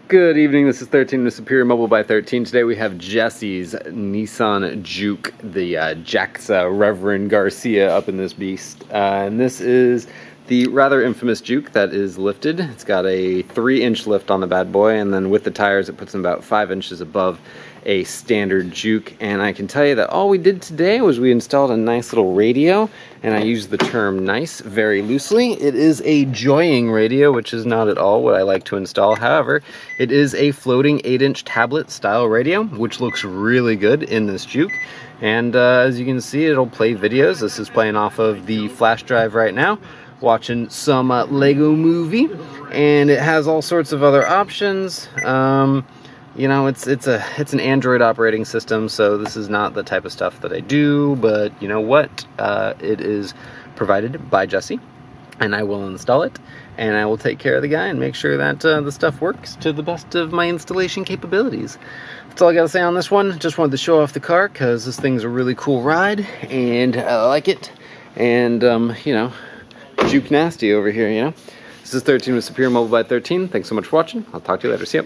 Good evening, this is 13 with Superior Mobile by 13. Today we have Jesse's Nissan Juke, the Jaxxa Reverend Garcia up in this beast. And this is the rather infamous Juke that is lifted. It's got a 3-inch lift on the bad boy, and then with the tires it puts them about 5 inches above a standard Juke. And I can tell you that all we did today was we installed a nice little radio, and I use the term nice very loosely. It is a joying radio, which is not at all what I like to install. However, it is a floating 8-inch tablet style radio, which looks really good in this Juke. And as you can see, it'll play videos. This is playing off of the flash drive right now, watching some Lego movie, and it has all sorts of other options. You know, it's an Android operating system, so this is not the type of stuff that I do, but you know what? It is provided by Jesse, and I will install it, and I will take care of the guy and make sure that the stuff works to the best of my installation capabilities. That's all I gotta say on this one. Just wanted to show off the car because this thing's a really cool ride, and I like it. And you know, Juke nasty over here, you know. This is 13 with Superior Mobile by 13. Thanks so much for watching. I'll talk to you later. See ya.